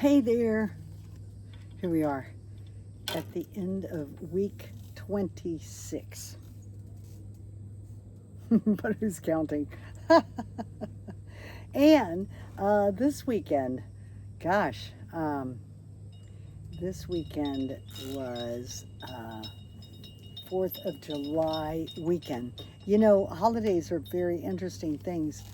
Hey there. Here we are at the end of week 26. But who's counting? And this weekend, gosh, this weekend was 4th of July weekend. You know, holidays are very interesting things.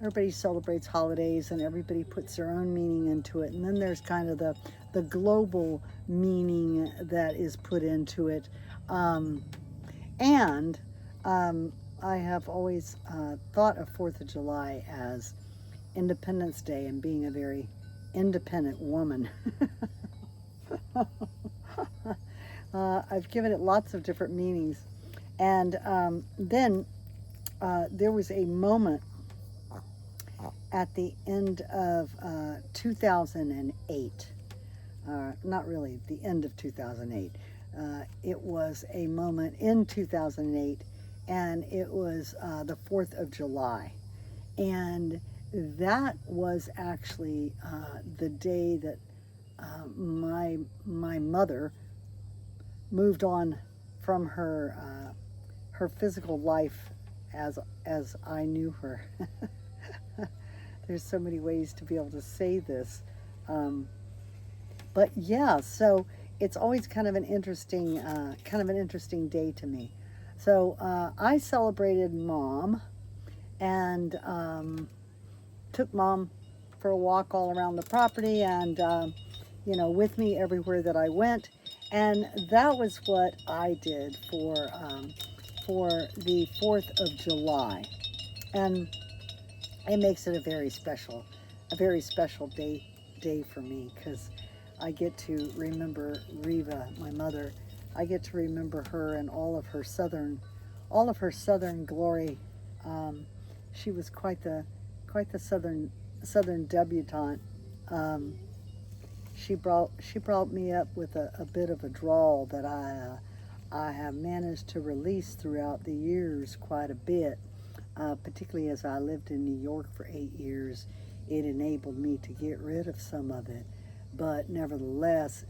Everybody celebrates holidays and everybody puts their own meaning into it. And then there's kind of the global meaning that is put into it. And I have always thought of 4th of July as Independence Day and being a very independent woman. I've given it lots of different meanings. And then there was a moment at the end of 2008, not really the end of 2008, it was a moment in 2008, and it was the 4th of July. And that was actually the day that my mother moved on from her physical life as I knew her. There's so many ways to be able to say this. But yeah, so it's always kind of an interesting day to me. So I celebrated Mom and took Mom for a walk all around the property and, with me everywhere that I went. And that was what I did for the 4th of July. And it makes it a very special day for me, because I get to remember Reva, my mother. I get to remember her and all of her southern glory. She was quite the southern debutante. She brought me up with a bit of a drawl that I have managed to release throughout the years quite a bit. Particularly as I lived in New York for 8 years, it enabled me to get rid of some of it. But nevertheless,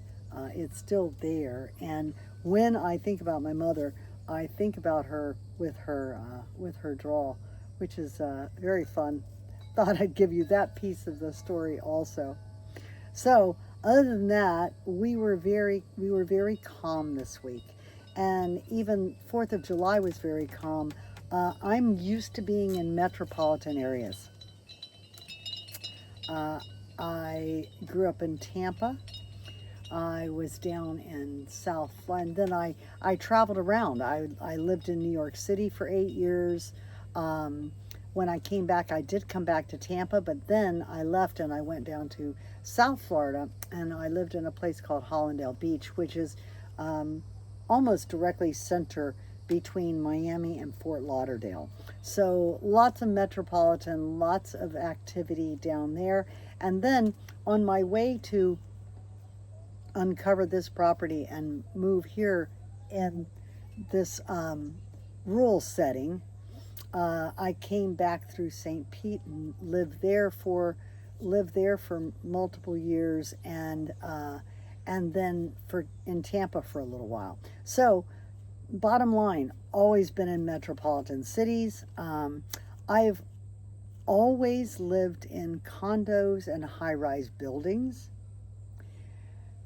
it's still there. And when I think about my mother, I think about her with her drawl, which is very fun. Thought I'd give you that piece of the story also. So other than that, we were very calm this week, and even 4th of July was very calm. I'm used to being in metropolitan areas. I grew up in Tampa. I was down in South Florida, and then I traveled around. I lived in New York City for 8 years. When I came back, I did come back to Tampa, but then I left and I went down to South Florida, and I lived in a place called Hallandale Beach, which is almost directly center between Miami and Fort Lauderdale. So lots of metropolitan, lots of activity down there. And then on my way to uncover this property and move here in this rural setting, I came back through St. Pete and lived there for multiple years, and then in Tampa for a little while. So bottom line, always been in metropolitan cities. I've always lived in condos and high-rise buildings.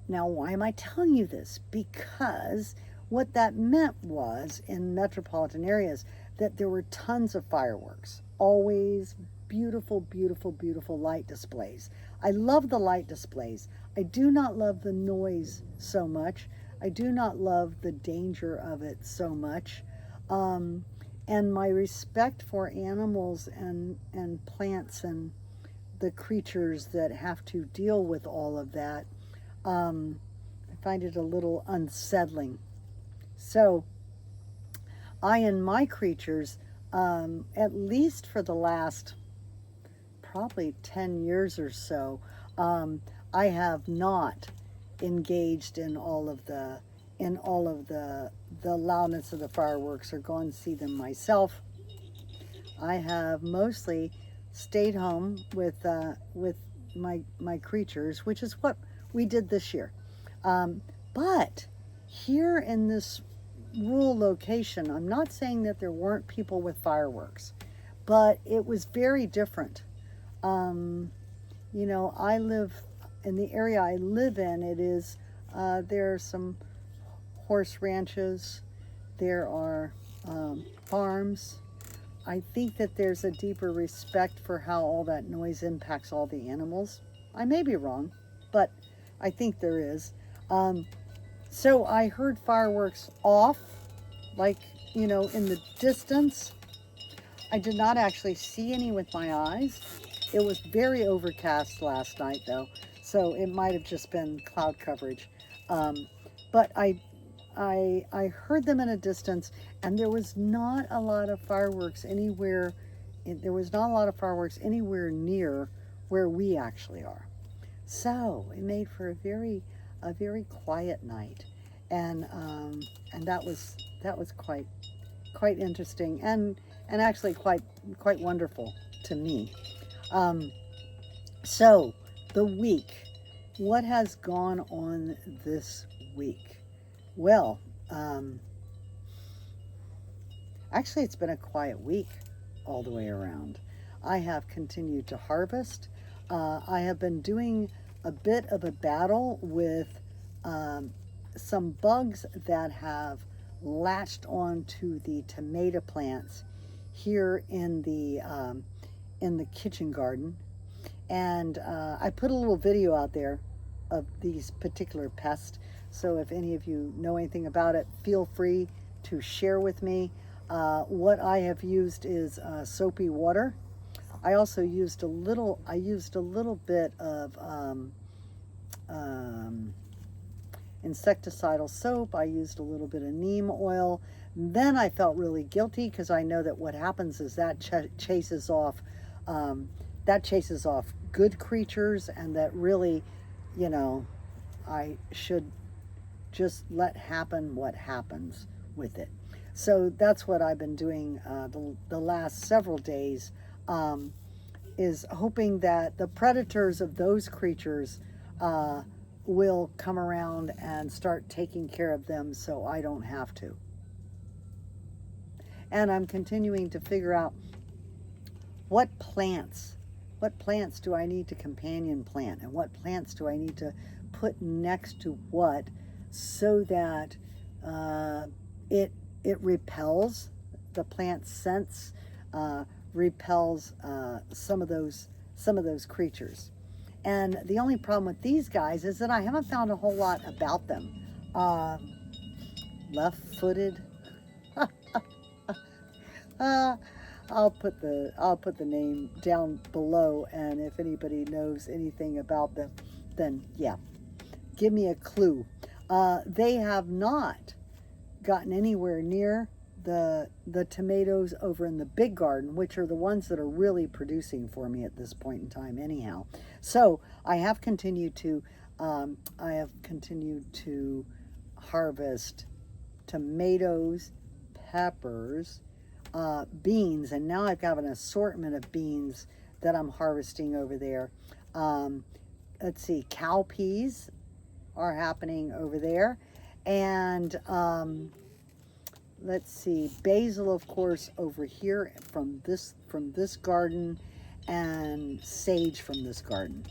Now, why am I telling you this? Because what that meant was, in metropolitan areas, that there were tons of fireworks. Always beautiful, beautiful, beautiful light displays. I love the light displays. I do not love the noise so much. I do not love the danger of it so much. And my respect for animals and plants and the creatures that have to deal with all of that, I find it a little unsettling. So I and my creatures, at least for the last probably 10 years or so, I have not engaged in all of the loudness of the fireworks or gone to see them myself. I have mostly stayed home with my creatures, which is what we did this year. But here in this rural location, I'm not saying that there weren't people with fireworks, but it was very different. Um, I live in the area I live in. It is there are some horse ranches, there are farms. I think that there's a deeper respect for how all that noise impacts all the animals. I may be wrong, but I think there is. Um, so I heard fireworks off, like, in the distance. I did not actually see any with my eyes. It was very overcast last night, though, so it might have just been cloud coverage. Um, but I heard them in a distance, and there was not a lot of fireworks anywhere. There was not a lot of fireworks anywhere near where we actually are. So it made for a very quiet night, and that was quite interesting and actually quite wonderful to me. Um, so the week, what has gone on this week? Well, actually, it's been a quiet week all the way around. I have continued to harvest. I have been doing a bit of a battle with some bugs that have latched onto the tomato plants here in the kitchen garden, and I put a little video out there of these particular pests. So if any of you know anything about it, feel free to share with me. What I have used is soapy water. I also used a little. I used a little bit of insecticidal soap. I used a little bit of neem oil. Then I felt really guilty because I know that what happens is that chases off good creatures, and that really, I should just let happen what happens with it. So that's what I've been doing the last several days, is hoping that the predators of those creatures will come around and start taking care of them so I don't have to. And I'm continuing to figure out what plants do I need to companion plant, and what plants do I need to put next to what, so that it repels the plant scents, repels some of those creatures. And the only problem with these guys is that I haven't found a whole lot about them. Left-footed. I'll put the name down below, and if anybody knows anything about them, then yeah, give me a clue. They have not gotten anywhere near the tomatoes over in the big garden, which are the ones that are really producing for me at this point in time anyhow. So I have continued to harvest tomatoes, peppers, beans, and now I've got an assortment of beans that I'm harvesting over there. Let's see, cowpeas are happening over there, and let's see, basil, of course, over here from this garden, and sage from this garden.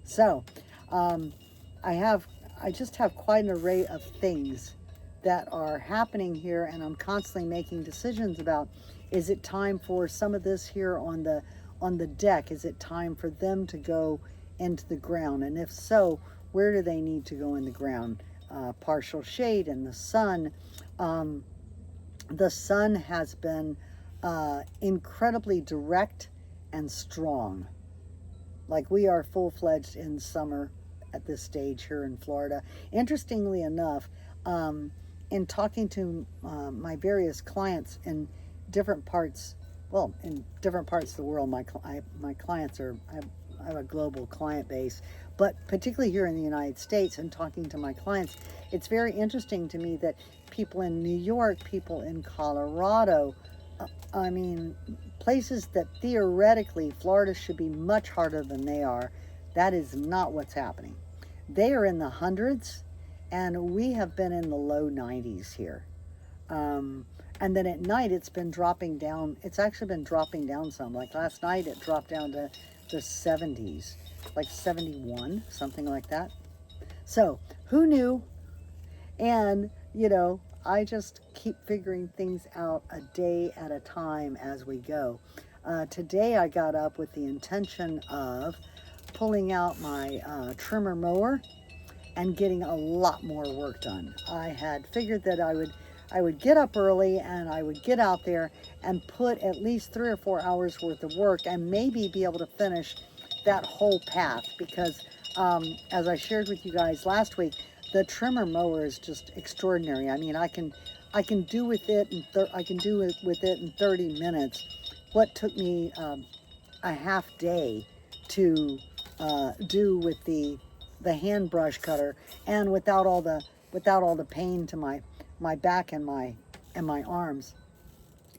So I just have quite an array of things that are happening here, and I'm constantly making decisions about, is it time for some of this here on the deck? Is it time for them to go into the ground? And if so, where do they need to go in the ground? Partial shade in the sun. The sun has been incredibly direct and strong. Like, we are full-fledged in summer at this stage here in Florida. Interestingly enough, in talking to my various clients in different parts, in different parts of the world, my clients are, I have a global client base, but particularly here in the United States, and talking to my clients, it's very interesting to me that people in New York, people in Colorado, places that theoretically Florida should be much harder than they are, that is not what's happening. They are in the hundreds, and we have been in the low 90s here. And then at night, it's been dropping down. It's actually been dropping down some. Like last night, it dropped down to the 70s, like 71, something like that. So who knew? And, you know, I just keep figuring things out a day at a time as we go. Today I got up with the intention of pulling out my trimmer mower and getting a lot more work done. I had figured that I would get up early and I would get out there and put at least 3 or 4 hours worth of work and maybe be able to finish that whole path, because as I shared with you guys last week, the trimmer mower is just extraordinary. I mean, I can do with it in 30 minutes what took me a half day to do with the hand brush cutter, and without all the pain to my back and my arms.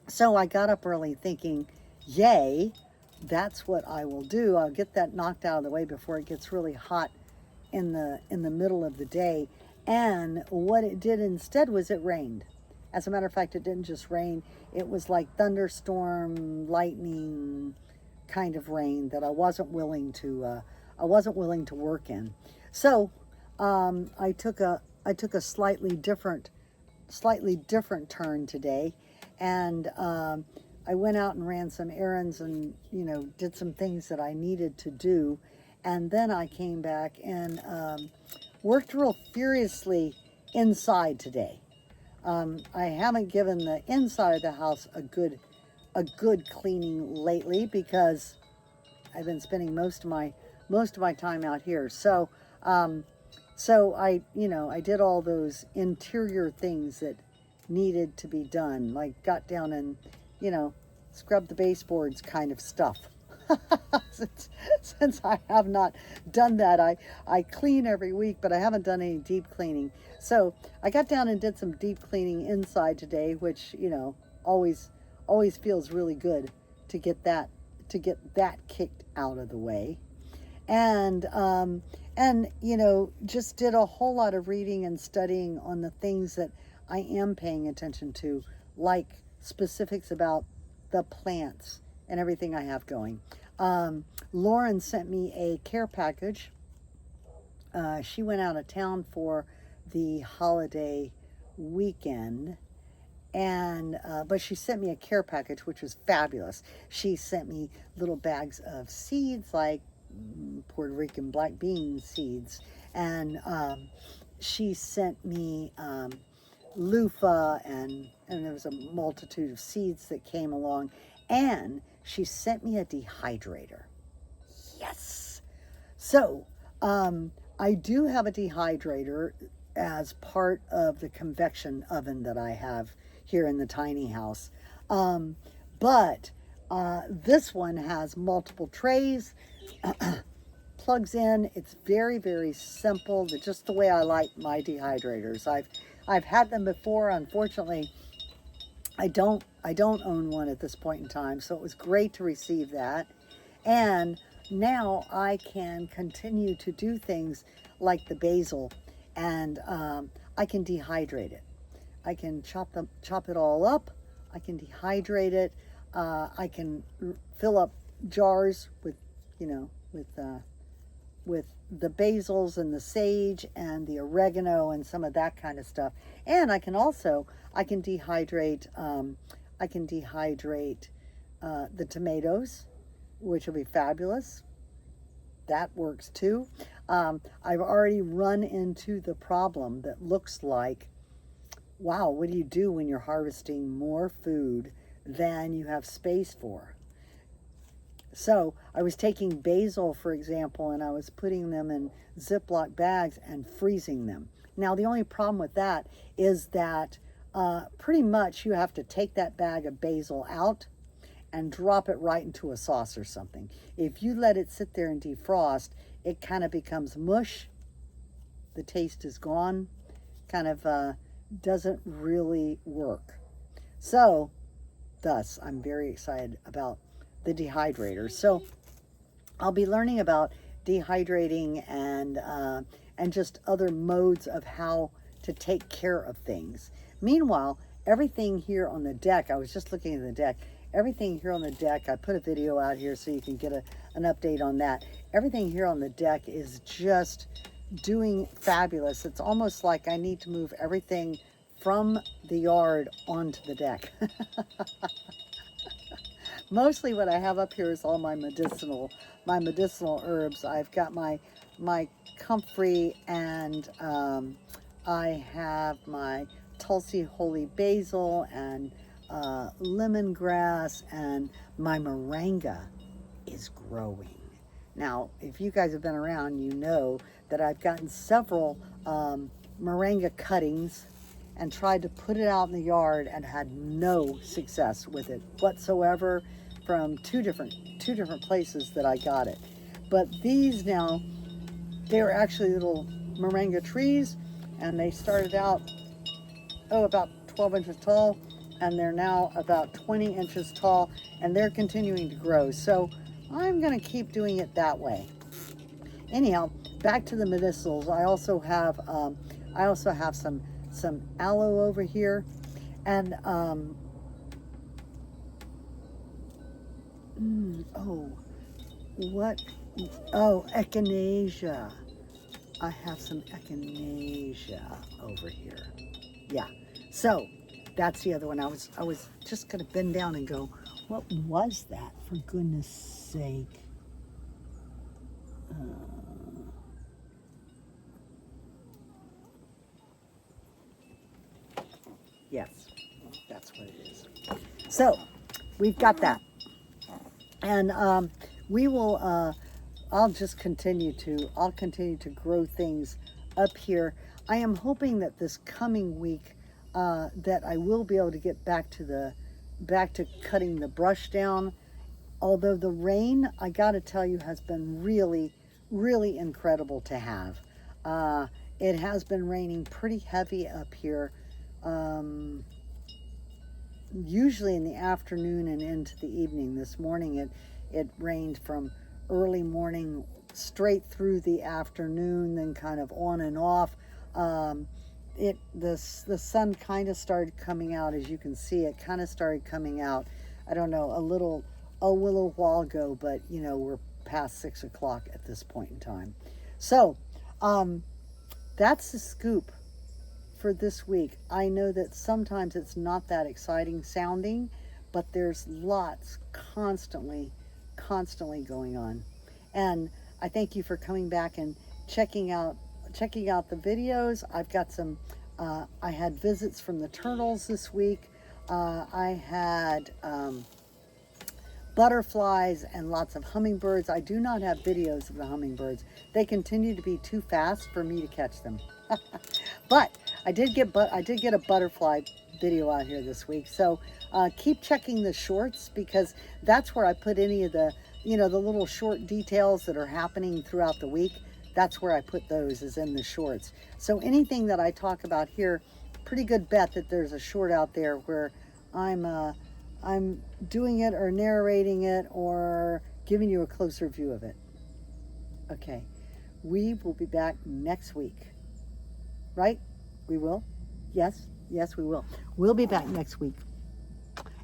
So I got up early thinking, yay, that's what I will do. I'll get that knocked out of the way before it gets really hot in the middle of the day. And what it did instead was it rained. As a matter of fact, it didn't just rain. It was like thunderstorm, lightning kind of rain that I wasn't willing to work in. So I took a slightly different turn today, and I went out and ran some errands and, you know, did some things that I needed to do. And then I came back and worked real furiously inside today. I haven't given the inside of the house a good cleaning lately because I've been spending most of my time out here. So I did all those interior things that needed to be done, like got down and, you know, scrubbed the baseboards kind of stuff. Since I have not done that, I clean every week, but I haven't done any deep cleaning. So I got down and did some deep cleaning inside today, which, you know, always feels really good to get that kicked out of the way. And you know, just did a whole lot of reading and studying on the things that I am paying attention to, like specifics about the plants and everything I have going. Loren sent me a care package. She went out of town for the holiday weekend, and but she sent me a care package, which was fabulous. She sent me little bags of seeds, like Puerto Rican black bean seeds, and she sent me loofah, and there was a multitude of seeds that came along, and she sent me a dehydrator. Yes! So I do have a dehydrator as part of the convection oven that I have here in the tiny house, but this one has multiple trays. Plugs in. It's very, very simple. Just the way I like my dehydrators. I've had them before. Unfortunately, I don't own one at this point in time, so it was great to receive that. And now I can continue to do things like the basil, and I can dehydrate it. I can chop it all up. I can dehydrate it. I can fill up jars with, you know, with the basils and the sage and the oregano and some of that kind of stuff. And I can dehydrate the tomatoes, which will be fabulous. That works too. I've already run into the problem that looks like, wow, what do you do when you're harvesting more food than you have space for? So I was taking basil, for example, and I was putting them in Ziploc bags and freezing them. Now, the only problem with that is that pretty much you have to take that bag of basil out and drop it right into a sauce or something. If you let it sit there and defrost, it kind of becomes mush. The taste is gone. Kind of doesn't really work. So thus, I'm very excited about the dehydrator. So I'll be learning about dehydrating and just other modes of how to take care of things. Meanwhile, everything here on the deck, I was just looking at the deck, everything here on the deck, I put a video out here so you can get an update on that. Everything here on the deck is just doing fabulous. It's almost like I need to move everything from the yard onto the deck. Mostly what I have up here is all my medicinal herbs. I've got my comfrey, and I have my Tulsi holy basil and lemongrass, and my moringa is growing. Now, if you guys have been around, you know that I've gotten several moringa cuttings and tried to put it out in the yard and had no success with it whatsoever from two different places that I got it. But these now, they're actually little moringa trees, and they started out, about 12 inches tall, and they're now about 20 inches tall, and they're continuing to grow. So I'm going to keep doing it that way. Anyhow, back to the medicinals. I also have some aloe over here, and echinacea. I have some echinacea over here. Yeah, so that's the other one. I was just gonna bend down and go, what was that, for goodness sake? Yes, that's what it is. So we've got that, and we will. I'll continue to grow things up here. I am hoping that this coming week that I will be able to get back to cutting the brush down. Although the rain, I got to tell you, has been really, really incredible to have. It has been raining pretty heavy up here. Usually in the afternoon and into the evening. This morning it rained from early morning straight through the afternoon, then kind of on and off. The sun kind of started coming out, as you can see. It kind of started coming out, I don't know, a little while ago, but you know, we're past 6 o'clock at this point in time. So that's the scoop for this week. I know that sometimes it's not that exciting sounding, but there's lots constantly going on. And I thank you for coming back and checking out the videos. I've got some I had visits from the turtles this week. I had butterflies and lots of hummingbirds. I do not have videos of the hummingbirds. They continue to be too fast for me to catch them. But I did get a butterfly video out here this week. So keep checking the shorts, because that's where I put any of the, the little short details that are happening throughout the week. That's where I put those, is in the shorts. So anything that I talk about here, pretty good bet that there's a short out there where I'm doing it or narrating it or giving you a closer view of it. Okay, we will be back next week, right? We will? Yes, we will. We'll be back next week.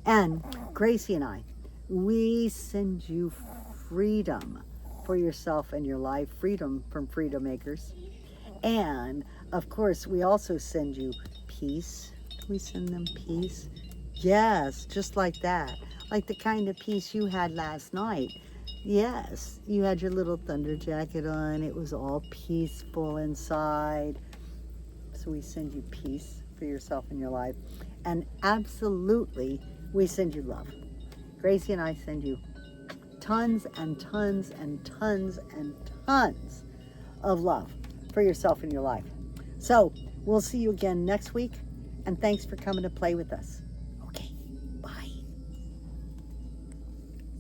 And Gracie and I, we send you freedom for yourself and your life, freedom from Freedom Makers. And of course, we also send you peace. Do we send them peace? Yes, just like that. Like the kind of peace you had last night. Yes, you had your little thunder jacket on. It was all peaceful inside. So we send you peace for yourself and your life. And absolutely, we send you love. Gracie and I send you tons and tons and tons and tons of love for yourself and your life. So we'll see you again next week. And thanks for coming to play with us.